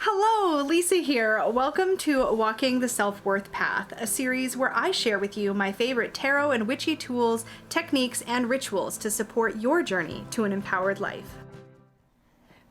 Hello, Lisa here. Welcome to Walking the Self-Worth Path, a series where I share with you my favorite tarot and witchy tools, techniques, and rituals to support your journey to an empowered life.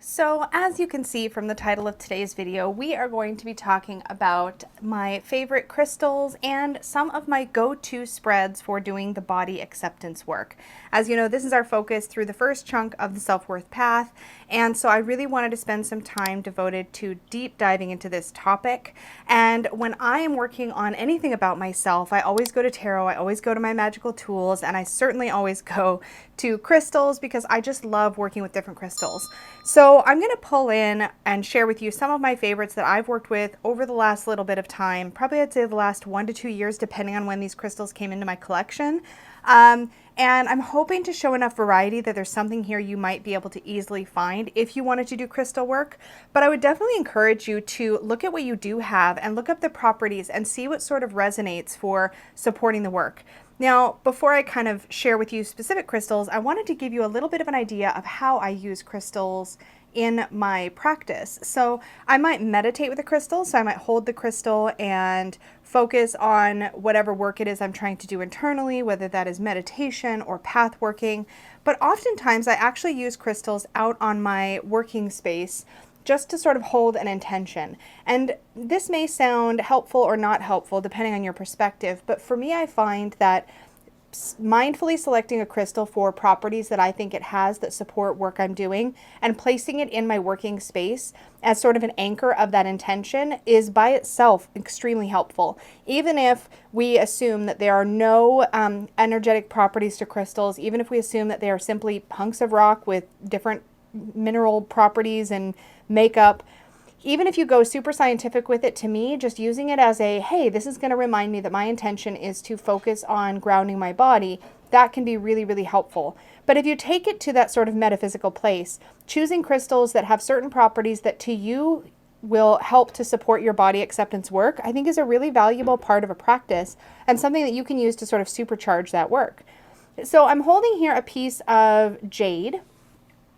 So as you can see from the title of today's video, we are going to be talking about my favorite crystals and some of my go-to spreads for doing the body acceptance work. As you know, this is our focus through the first chunk of the self-worth path, and so I really wanted to spend some time devoted to deep diving into this topic. And when I am working on anything about myself, I always go to tarot, I always go to my magical tools, and I certainly always go to crystals because I just love working with different crystals. So I'm going to pull in and share with you some of my favorites that I've worked with over the last little bit of time, probably I'd say the last 1 to 2 years, depending on when these crystals came into my collection. And I'm hoping to show enough variety that there's something here you might be able to easily find if you wanted to do crystal work. But I would definitely encourage you to look at what you do have and look up the properties and see what sort of resonates for supporting the work. Now, before I kind of share with you specific crystals, I wanted to give you a little bit of an idea of how I use crystals in my practice. So I might meditate with a crystal, so I might hold the crystal and focus on whatever work it is I'm trying to do internally, whether that is meditation or path working. But oftentimes I actually use crystals out on my working space just to sort of hold an intention. And this may sound helpful or not helpful depending on your perspective, but for me I find that mindfully selecting a crystal for properties that I think it has that support work I'm doing and placing it in my working space as sort of an anchor of that intention is by itself extremely helpful. Even if we assume that there are no energetic properties to crystals, even if we assume that they are simply hunks of rock with different mineral properties and makeup, even if you go super scientific with it, to me, just using it as a, hey, this is going to remind me that my intention is to focus on grounding my body, that can be really, really helpful. But if you take it to that sort of metaphysical place, choosing crystals that have certain properties that to you will help to support your body acceptance work, I think is a really valuable part of a practice and something that you can use to sort of supercharge that work. So I'm holding here a piece of jade.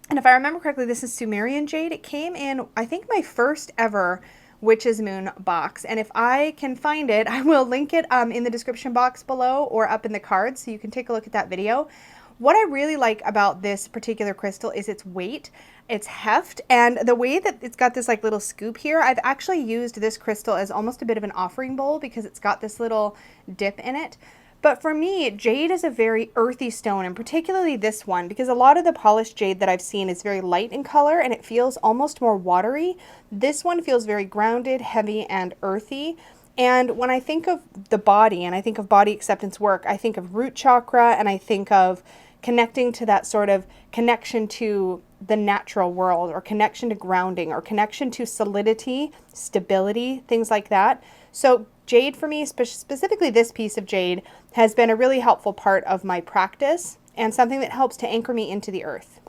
And if I remember correctly, this is Sumerian jade. It came in, I think, my first ever Witch's Moon box. And if I can find it, I will link it in the description box below or up in the cards so you can take a look at that video. What I really like about this particular crystal is its weight, its heft, and the way that it's got this like little scoop here. I've actually used this crystal as almost a bit of an offering bowl because it's got this little dip in it. But for me, jade is a very earthy stone, and particularly this one, because a lot of the polished jade that I've seen is very light in color and it feels almost more watery. This one feels very grounded, heavy, and earthy. And when I think of the body and I think of body acceptance work, I think of root chakra and I think of connecting to that sort of connection to the natural world or connection to grounding or connection to solidity, stability, things like that. So jade for me, specifically this piece of jade, has been a really helpful part of my practice and something that helps to anchor me into the earth.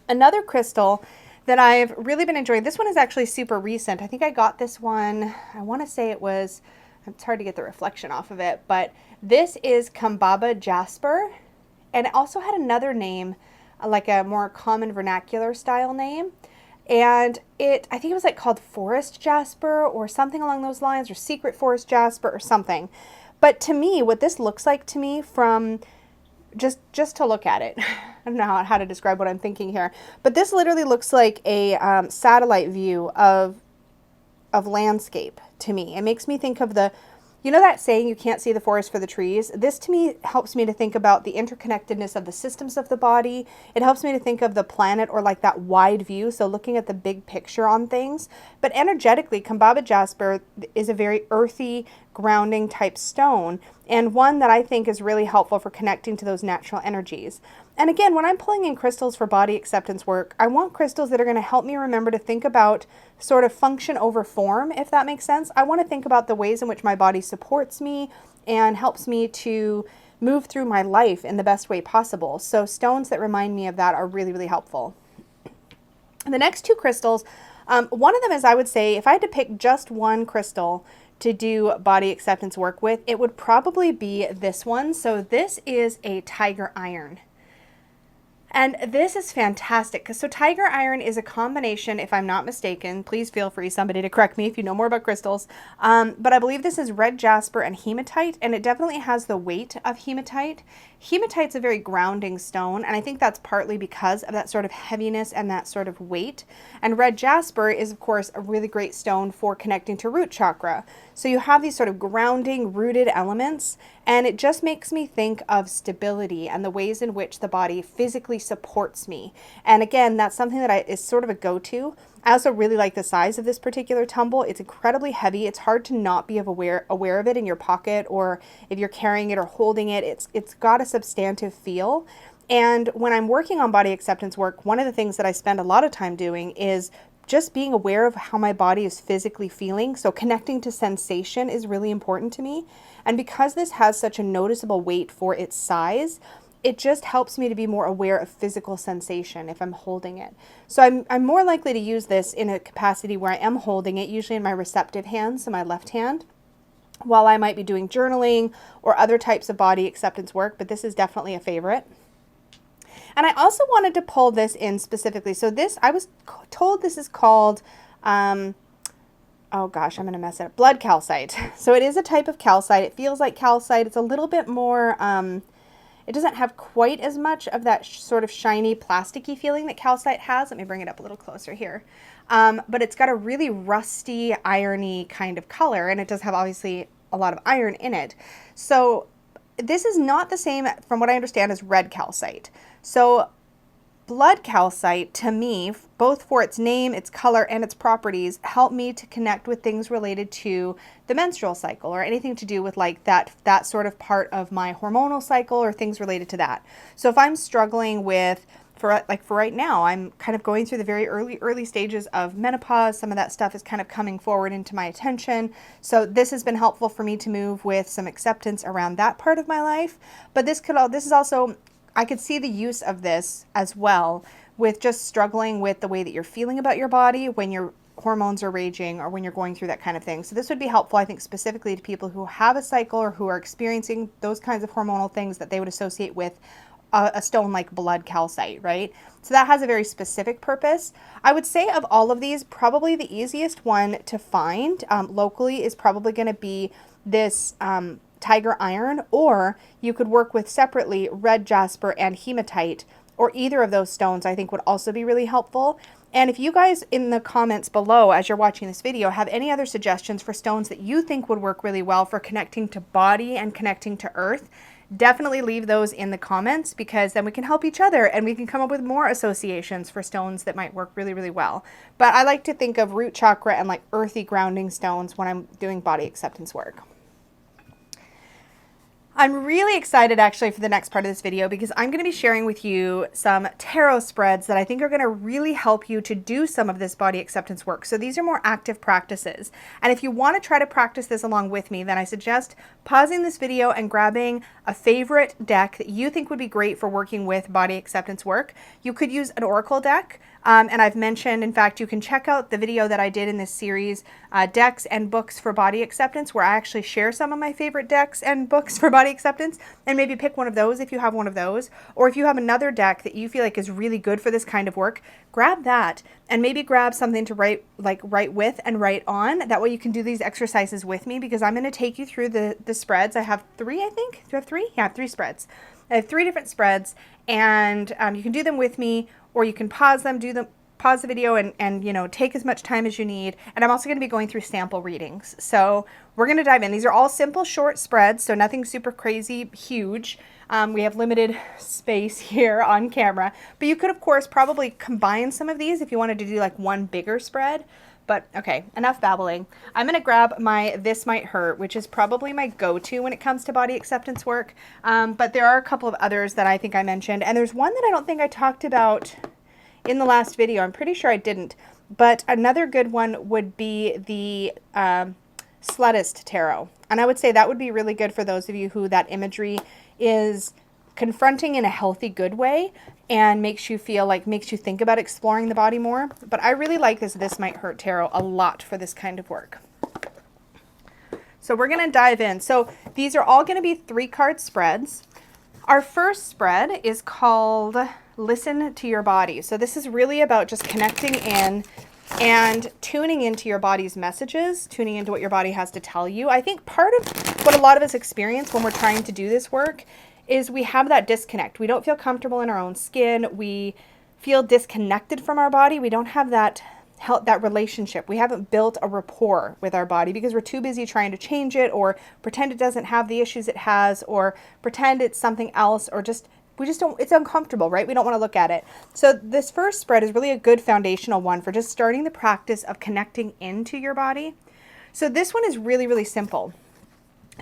Another crystal that I've really been enjoying, this one is actually super recent. I think I got this one, I want to say it was, it's hard to get the reflection off of it, but this is Kambaba Jasper, and it also had another name, like a more common vernacular style name. And I think it was like called Forest Jasper or something along those lines, or Secret Forest Jasper or something. But to me, what this looks like to me from just to look at it, I don't know how to describe what I'm thinking here, but this literally looks like a satellite view of landscape to me. It makes me think of you know that saying, you can't see the forest for the trees? This to me helps me to think about the interconnectedness of the systems of the body. It helps me to think of the planet or like that wide view, so looking at the big picture on things. But energetically, Kambaba Jasper is a very earthy, grounding type stone, and one that I think is really helpful for connecting to those natural energies. And again, when I'm pulling in crystals for body acceptance work, I want crystals that are going to help me remember to think about sort of function over form, if that makes sense. I want to think about the ways in which my body supports me and helps me to move through my life in the best way possible. So stones that remind me of that are really, really helpful. And the next two crystals, one of them is, I would say, if I had to pick just one crystal to do body acceptance work with, it would probably be this one. So this is a tiger iron. And this is fantastic. So tiger iron is a combination, if I'm not mistaken, please feel free somebody to correct me if you know more about crystals. But I believe this is red jasper and hematite, and it definitely has the weight of hematite. Hematite's a very grounding stone, and I think that's partly because of that sort of heaviness and that sort of weight. And red jasper is, of course, a really great stone for connecting to root chakra. So you have these sort of grounding, rooted elements, and it just makes me think of stability and the ways in which the body physically supports me. And again, that's something that is sort of a go-to. I also really like the size of this particular tumble. It's incredibly heavy. It's hard to not be aware of it in your pocket, or if you're carrying it or holding it. It's got a substantive feel. And when I'm working on body acceptance work, one of the things that I spend a lot of time doing is just being aware of how my body is physically feeling. So connecting to sensation is really important to me. And because this has such a noticeable weight for its size, it just helps me to be more aware of physical sensation if I'm holding it. So I'm more likely to use this in a capacity where I am holding it, usually in my receptive hand, so my left hand, while I might be doing journaling or other types of body acceptance work, but this is definitely a favorite. And I also wanted to pull this in specifically. So this, I was told this is called, oh gosh, I'm going to mess it up, blood calcite. So it is a type of calcite. It feels like calcite. It's a little bit more, it doesn't have quite as much of that sort of shiny, plasticky feeling that calcite has. Let me bring it up a little closer here. But it's got a really rusty, irony kind of color, and it does have obviously a lot of iron in it. So this is not the same, from what I understand, as red calcite. So blood calcite, to me, both for its name, its color, and its properties, help me to connect with things related to the menstrual cycle, or anything to do with like that sort of part of my hormonal cycle, or things related to that. So if I'm struggling with, for right now, I'm kind of going through the very early stages of menopause. Some of that stuff is kind of coming forward into my attention. So this has been helpful for me to move with some acceptance around that part of my life. But this is also, I could see the use of this as well with just struggling with the way that you're feeling about your body when your hormones are raging, or when you're going through that kind of thing. So this would be helpful, I think, specifically to people who have a cycle or who are experiencing those kinds of hormonal things that they would associate with a stone like blood calcite, right? So that has a very specific purpose. I would say of all of these, probably the easiest one to find locally is probably going to be this tiger iron, or you could work with separately red jasper and hematite, or either of those stones I think would also be really helpful. And if you guys in the comments below as you're watching this video have any other suggestions for stones that you think would work really well for connecting to body and connecting to earth, definitely leave those in the comments, because then we can help each other and we can come up with more associations for stones that might work really, really well. But I like to think of root chakra and like earthy grounding stones when I'm doing body acceptance work. I'm really excited actually for the next part of this video, because I'm going to be sharing with you some tarot spreads that I think are going to really help you to do some of this body acceptance work. So these are more active practices. And if you want to try to practice this along with me, then I suggest pausing this video and grabbing a favorite deck that you think would be great for working with body acceptance work. You could use an oracle deck. And I've mentioned, in fact, you can check out the video that I did in this series, decks and books for body acceptance, where I actually share some of my favorite decks and books for body acceptance, and maybe pick one of those if you have one of those. Or if you have another deck that you feel like is really good for this kind of work, grab that and maybe grab something to write with and write on. That way you can do these exercises with me, because I'm going to take you through the spreads. I have 3, I think. Do I have 3? Yeah, 3 spreads. I have 3 different spreads, and you can do them with me, or you can pause them, pause the video and you know, take as much time as you need. And I'm also going to be going through sample readings. So we're going to dive in. These are all simple, short spreads, so nothing super crazy, huge. We have limited space here on camera, but you could, of course, probably combine some of these if you wanted to do like one bigger spread. But okay, enough babbling. I'm going to grab my This Might Hurt, which is probably my go-to when it comes to body acceptance work. But there are a couple of others that I think I mentioned. And there's one that I don't think I talked about in the last video. I'm pretty sure I didn't. But another good one would be the Slettist Tarot. And I would say that would be really good for those of you who that imagery is confronting in a healthy, good way, and makes you feel like, makes you think about exploring the body more. But I really like This Might Hurt Tarot a lot for this kind of work. So we're going to dive in. So these are all going to be 3-card spreads. Our first spread is called listen to your body. So this is really about just connecting in and tuning into your body's messages, tuning into what your body has to tell you. I think part of what a lot of us experience when we're trying to do this work is we have that disconnect. We don't feel comfortable in our own skin. We feel disconnected from our body. We don't have that relationship. We haven't built a rapport with our body because we're too busy trying to change it or pretend it doesn't have the issues it has or pretend it's something else or we just don't, it's uncomfortable, right? We don't want to look at it. So this first spread is really a good foundational one for just starting the practice of connecting into your body. So this one is really, really simple.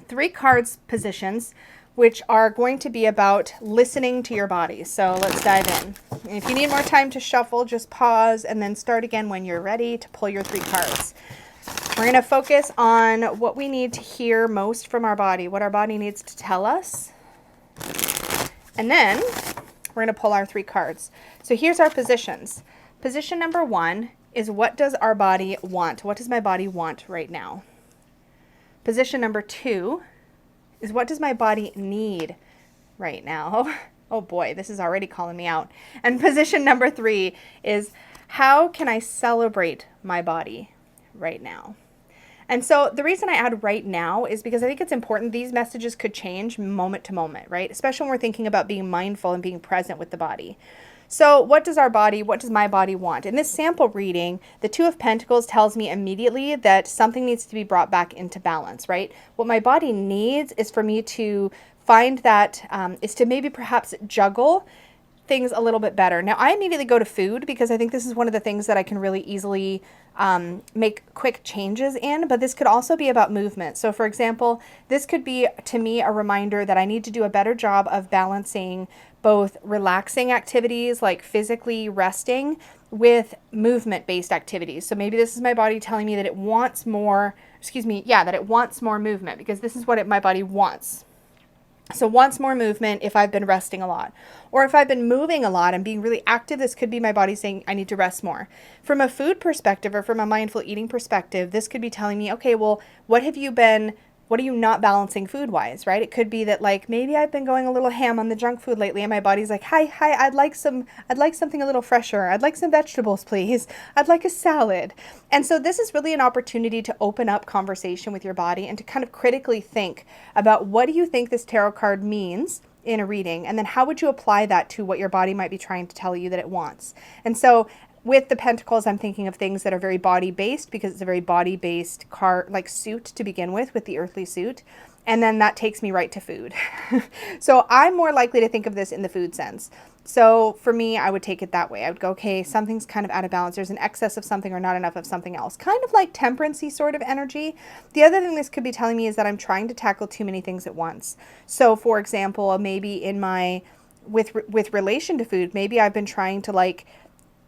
3 cards positions, which are going to be about listening to your body. So let's dive in. And if you need more time to shuffle, just pause and then start again when you're ready to pull your 3 cards. We're going to focus on what we need to hear most from our body, what our body needs to tell us. And then we're going to pull our 3 cards. So here's our positions. Position number 1 is, what does our body want? What does my body want right now? Position number 2 is, what does my body need right now? Oh boy, this is already calling me out. And position number 3 is, how can I celebrate my body right now? And so the reason I add right now is because I think it's important. These messages could change moment to moment, right? Especially when we're thinking about being mindful and being present with the body. So what does my body want? In this sample reading, the 2 of Pentacles tells me immediately that something needs to be brought back into balance, right? What my body needs is for me to find that, is to maybe perhaps juggle things a little bit better. Now, I immediately go to food because I think this is one of the things that I can really easily make quick changes in, but this could also be about movement. So for example, this could be, to me, a reminder that I need to do a better job of balancing both relaxing activities like physically resting with movement-based activities. So maybe this is my body telling me that it wants more, that it wants more movement, because this is what my body wants. So wants more movement if I've been resting a lot. Or if I've been moving a lot and being really active, this could be my body saying I need to rest more. From a food perspective or from a mindful eating perspective, this could be telling me, okay, well, what are you not balancing food-wise, right? It could be that, like, maybe I've been going a little ham on the junk food lately and my body's like, hi, I'd like something a little fresher. I'd like some vegetables, please. I'd like a salad. And so this is really an opportunity to open up conversation with your body and to kind of critically think about, what do you think this tarot card means in a reading? And then how would you apply that to what your body might be trying to tell you that it wants? And so with the Pentacles, I'm thinking of things that are very body-based, because it's a very body-based card, like suit to begin with the earthly suit. And then that takes me right to food. So I'm more likely to think of this in the food sense. So for me, I would take it that way. I would go, okay, something's kind of out of balance. There's an excess of something or not enough of something else. Kind of like temperance-y sort of energy. The other thing this could be telling me is that I'm trying to tackle too many things at once. So for example, maybe with relation to food, maybe I've been trying to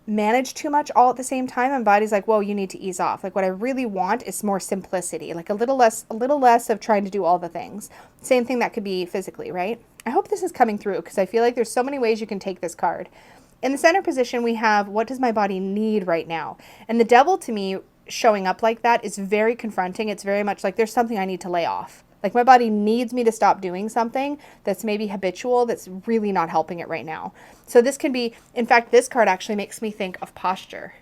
manage too much all at the same time, and body's like, whoa, you need to ease off. Like, what I really want is more simplicity, like a little less of trying to do all the things. Same thing that could be physically, right? I hope this is coming through, because I feel like there's so many ways you can take this card. In the center position, we have, what does my body need right now? And the Devil, to me, showing up like that is very confronting. It's very much like there's something I need to lay off. Like, my body needs me to stop doing something that's maybe habitual, that's really not helping it right now. So this can be, in fact, this card actually makes me think of posture.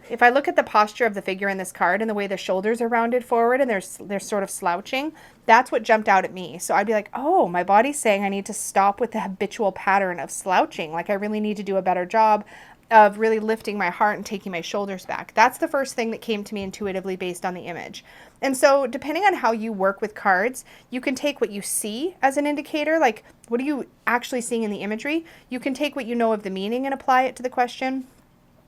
If I look at the posture of the figure in this card and the way the shoulders are rounded forward and they're sort of slouching, that's what jumped out at me. So I'd be like, oh, my body's saying I need to stop with the habitual pattern of slouching. Like, I really need to do a better job of really lifting my heart and taking my shoulders back. That's the first thing that came to me intuitively based on the image. And so depending on how you work with cards, you can take what you see as an indicator, like what are you actually seeing in the imagery? You can take what you know of the meaning and apply it to the question.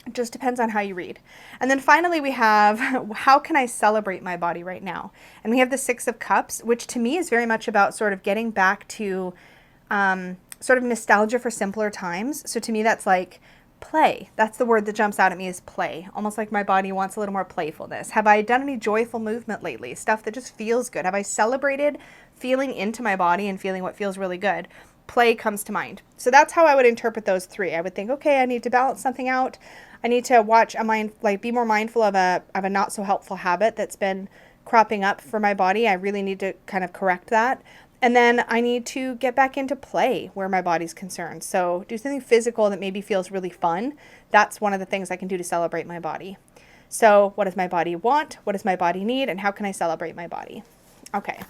It just depends on how you read. And then finally we have, how can I celebrate my body right now? And we have the 6 of Cups, which to me is very much about sort of getting back to sort of nostalgia for simpler times. So to me that's like play. That's the word that jumps out at me, is play. Almost like my body wants a little more playfulness. Have I done any joyful movement lately? Stuff that just feels good. Have I celebrated feeling into my body and feeling what feels really good? Play comes to mind. So that's how I would interpret those 3. I would think, okay, I need to balance something out. I need to be more mindful of a not so helpful habit that's been cropping up for my body. I really need to kind of correct that. And then I need to get back into play where my body's concerned. So do something physical that maybe feels really fun. That's one of the things I can do to celebrate my body. So what does my body want? What does my body need? And how can I celebrate my body? Okay.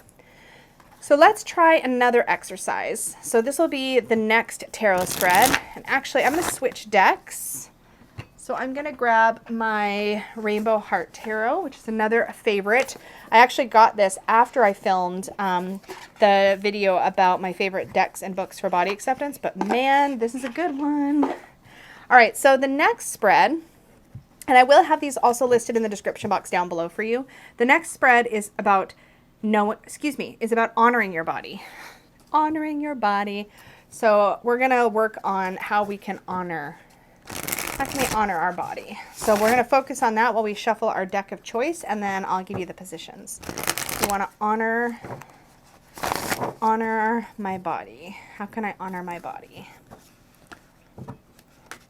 So let's try another exercise. So this will be the next tarot spread. And actually, I'm going to switch decks. So I'm going to grab my Rainbow Heart Tarot, which is another favorite. I actually got this after I filmed the video about my favorite decks and books for body acceptance. But man, this is a good one. All right, so the next spread, and I will have these also listed in the description box down below for you. The next spread is about honoring your body. Honoring your body. So we're going to work on how we can honor. How can we honor our body? So we're going to focus on that while we shuffle our deck of choice, and then I'll give you the positions. We want to honor my body. How can I honor my body?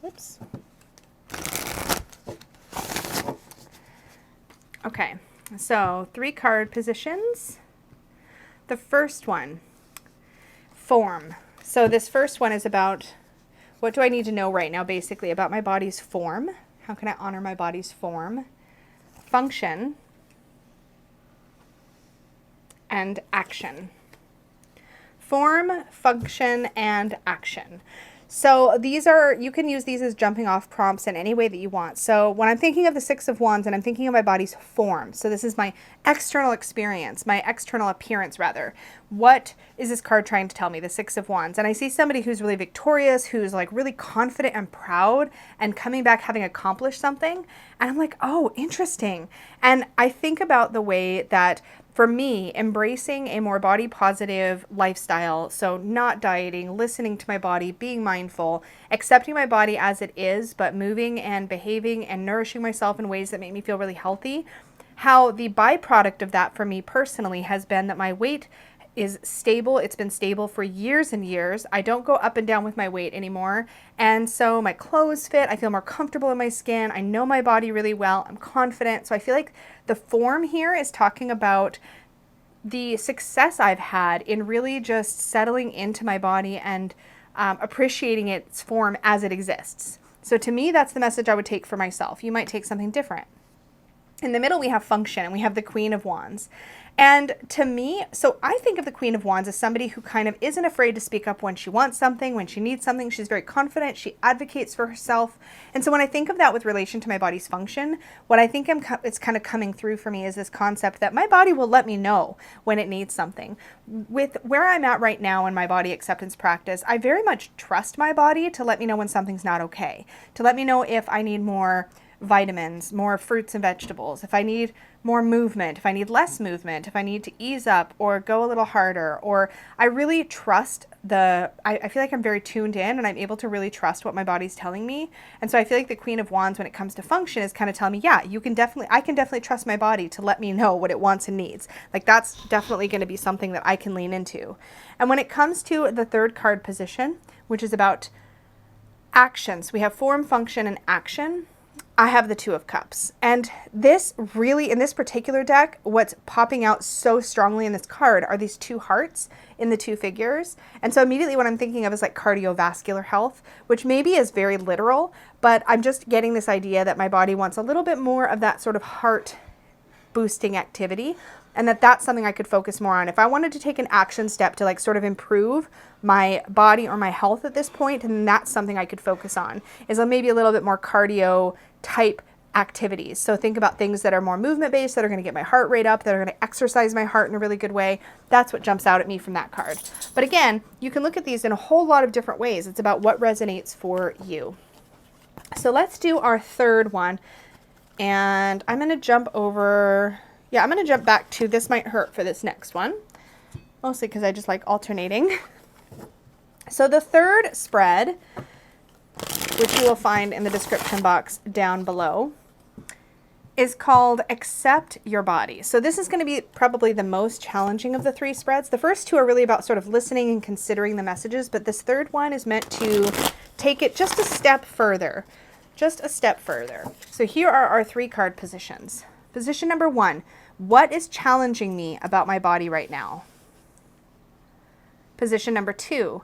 Whoops. Okay. So 3 card positions. The first one, form. So this first one is about what do I need to know right now, basically, about my body's form. How can I honor my body's form? Function and action. Form, function, and action. So these are, you can use these as jumping off prompts in any way that you want. So when I'm thinking of the 6 of Wands and I'm thinking of my body's form, so this is my external experience, my external appearance rather. What is this card trying to tell me, the 6 of Wands? And I see somebody who's really victorious, who's like really confident and proud and coming back having accomplished something. And I'm like, oh, interesting. And I think about the way that for me, embracing a more body positive lifestyle, so not dieting, listening to my body, being mindful, accepting my body as it is, but moving and behaving and nourishing myself in ways that make me feel really healthy, how the byproduct of that for me personally has been that my weight is stable. It's been stable for years and years. I don't go up and down with my weight anymore. And so my clothes fit. I feel more comfortable in my skin. I know my body really well. I'm confident. So I feel like the form here is talking about the success I've had in really just settling into my body and appreciating its form as it exists. So to me, that's the message I would take for myself. You might take something different. In the middle, we have function, and we have the Queen of Wands. And to me, so I think of the Queen of Wands as somebody who kind of isn't afraid to speak up when she wants something, when she needs something. She's very confident. She advocates for herself. And so when I think of that with relation to my body's function, what I think it's kind of coming through for me is this concept that my body will let me know when it needs something. With where I'm at right now in my body acceptance practice, I very much trust my body to let me know when something's not okay, to let me know if I need more vitamins, more fruits and vegetables, if I need more movement, if I need less movement, if I need to ease up or go a little harder, or I really trust I feel like I'm very tuned in and I'm able to really trust what my body's telling me. And so I feel like the Queen of Wands, when it comes to function, is kind of telling me, yeah, I can definitely trust my body to let me know what it wants and needs. Like that's definitely going to be something that I can lean into. And when it comes to the 3rd card position, which is about actions, we have form, function, and action. I have the 2 of Cups. And this really, in this particular deck, what's popping out so strongly in this card are these 2 hearts in the 2 figures. And so immediately what I'm thinking of is like cardiovascular health, which maybe is very literal, but I'm just getting this idea that my body wants a little bit more of that sort of heart boosting activity, and that's something I could focus more on. If I wanted to take an action step to like sort of improve my body or my health at this point, and that's something I could focus on, is maybe a little bit more cardio type activities. So think about things that are more movement based, that are going to get my heart rate up, that are going to exercise my heart in a really good way. That's what jumps out at me from that card. But again, you can look at these in a whole lot of different ways. It's about what resonates for you. So let's do our 3rd one. And I'm going to jump over, I'm going to jump back to This Might Hurt for this next one. Mostly because I just like alternating. So the 3rd spread, which you will find in the description box down below, is called Accept Your Body. So this is going to be probably the most challenging of the 3 spreads. The first 2 are really about sort of listening and considering the messages, but this 3rd one is meant to take it just a step further. Just a step further. So here are our 3 card positions. Position number 1, what is challenging me about my body right now? Position number 2,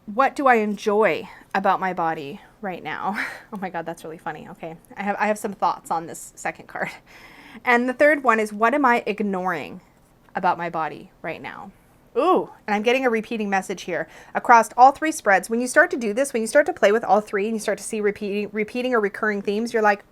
what do I enjoy about my body right now? Oh my God, that's really funny. Okay, I have some thoughts on this second card. And the third one is, what am I ignoring about my body right now? Ooh, and I'm getting a repeating message here across all 3 spreads. When you start to do this, when you start to play with all 3 and you start to see repeating or recurring themes, you're like,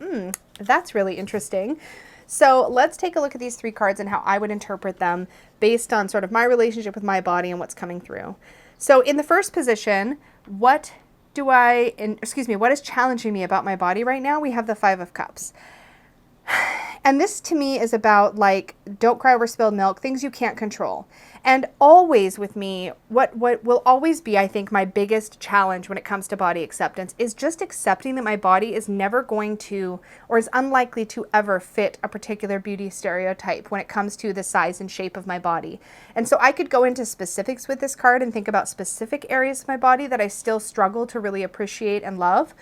that's really interesting. So let's take a look at these 3 cards and how I would interpret them based on sort of my relationship with my body and what's coming through. So in the first position, what is challenging me about my body right now? We have the 5 of Cups. And this to me is about, like, don't cry over spilled milk, things you can't control. And always with me, what will always be, I think, my biggest challenge when it comes to body acceptance is just accepting that my body is never going to, or is unlikely to ever fit a particular beauty stereotype when it comes to the size and shape of my body. And so I could go into specifics with this card and think about specific areas of my body that I still struggle to really appreciate and love.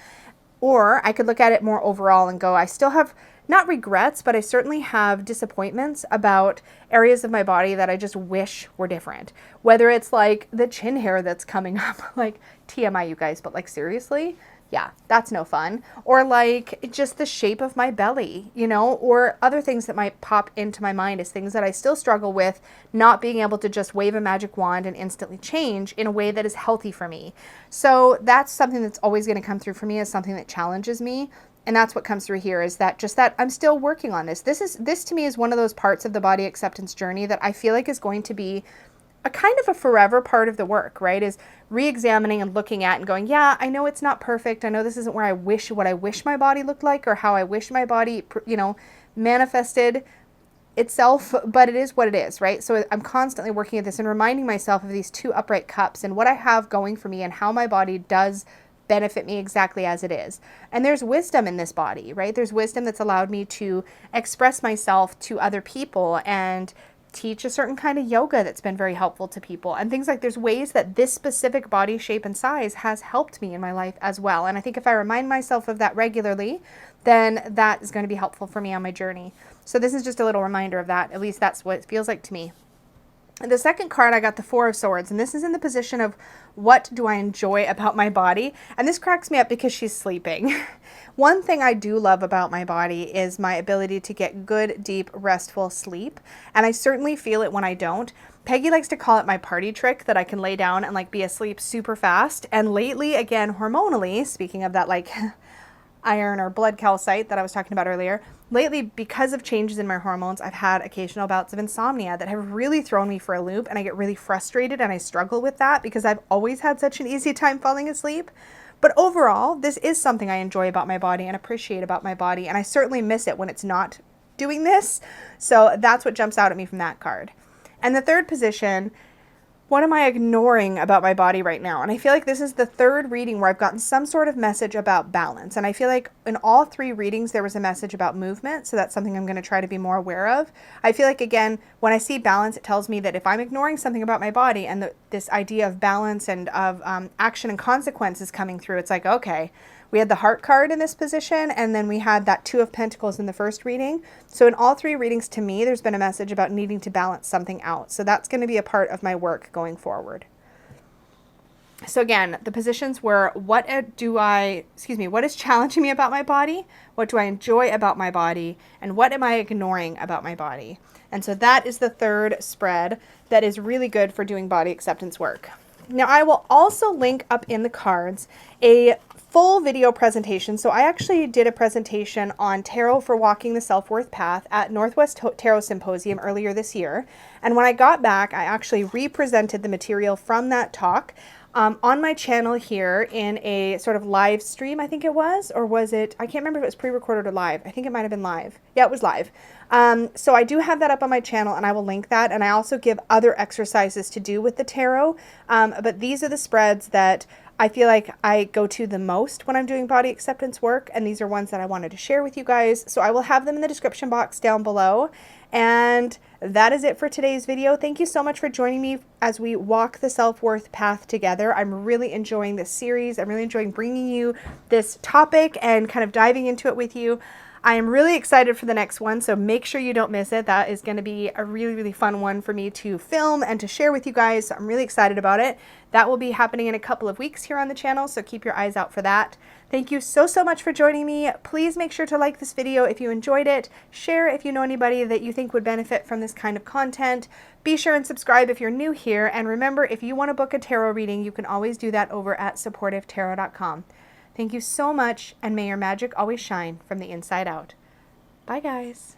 Or I could look at it more overall and go, I still have not regrets, but I certainly have disappointments about areas of my body that I just wish were different. Whether it's like the chin hair that's coming up, like TMI, you guys, but like seriously, yeah, that's no fun. Or like just the shape of my belly, you know, or other things that might pop into my mind as things that I still struggle with, not being able to just wave a magic wand and instantly change in a way that is healthy for me. So that's something that's always going to come through for me as something that challenges me. And that's what comes through here, is that just that I'm still working on this. This to me is one of those parts of the body acceptance journey that I feel like is going to be a kind of a forever part of the work, right? Is re-examining and looking at and going, yeah, I know it's not perfect. I know this isn't where what I wish my body looked like or how I wish my body, you know, manifested itself, but it is what it is, right? So I'm constantly working at this and reminding myself of these 2 upright cups and what I have going for me and how my body does benefit me exactly as it is. And there's wisdom in this body, right? There's wisdom that's allowed me to express myself to other people and teach a certain kind of yoga that's been very helpful to people and things like, there's ways that this specific body shape and size has helped me in my life as well. And I think if I remind myself of that regularly, then that is going to be helpful for me on my journey. So this is just a little reminder of that. At least that's what it feels like to me. The second card, I got the 4 of Swords, and this is in the position of what do I enjoy about my body? And this cracks me up because she's sleeping. One thing I do love about my body is my ability to get good, deep, restful sleep. And I certainly feel it when I don't. Peggy likes to call it my party trick, that I can lay down and like be asleep super fast. And lately, again, hormonally, speaking of that like iron or blood calcite that I was talking about earlier, lately, because of changes in my hormones, I've had occasional bouts of insomnia that have really thrown me for a loop, and I get really frustrated and I struggle with that because I've always had such an easy time falling asleep. But overall, this is something I enjoy about my body and appreciate about my body, and I certainly miss it when it's not doing this. So that's what jumps out at me from that card. And the third position, what am I ignoring about my body right now? And I feel like this is the 3rd reading where I've gotten some sort of message about balance. And I feel like in all 3 readings, there was a message about movement. So that's something I'm going to try to be more aware of. I feel like, again, when I see balance, it tells me that if I'm ignoring something about my body and this idea of balance and of action and consequences coming through, it's like, okay, we had the heart card in this position, and then we had that 2 of Pentacles in the first reading. So in all 3 readings, to me, there's been a message about needing to balance something out. So that's going to be a part of my work going forward. So again, the positions were, what is challenging me about my body? What do I enjoy about my body? And what am I ignoring about my body? And so that is the 3rd spread that is really good for doing body acceptance work. Now, I will also link up in the cards a full video presentation. So I actually did a presentation on tarot for walking the self-worth path at Northwest Tarot Symposium earlier this year. And when I got back, I actually represented the material from that talk on my channel here in a sort of live stream, I think it was, or was it, I can't remember if it was pre-recorded or live. I think it might have been live. Yeah, it was live. So I do have that up on my channel, and I will link that. And I also give other exercises to do with the tarot. But these are the spreads that I feel like I go to the most when I'm doing body acceptance work. And these are ones that I wanted to share with you guys. So I will have them in the description box down below. And that is it for today's video. Thank you so much for joining me as we walk the self-worth path together. I'm really enjoying this series. I'm really enjoying bringing you this topic and kind of diving into it with you. I am really excited for the next one, so make sure you don't miss it. That is going to be a really, really fun one for me to film and to share with you guys. So I'm really excited about it. That will be happening in a couple of weeks here on the channel, so keep your eyes out for that. Thank you so much for joining me. Please make sure to like this video if you enjoyed it. Share if you know anybody that you think would benefit from this kind of content. Be sure and subscribe if you're new here. And remember, if you want to book a tarot reading, you can always do that over at supportivetarot.com. Thank you so much, and may your magic always shine from the inside out. Bye, guys.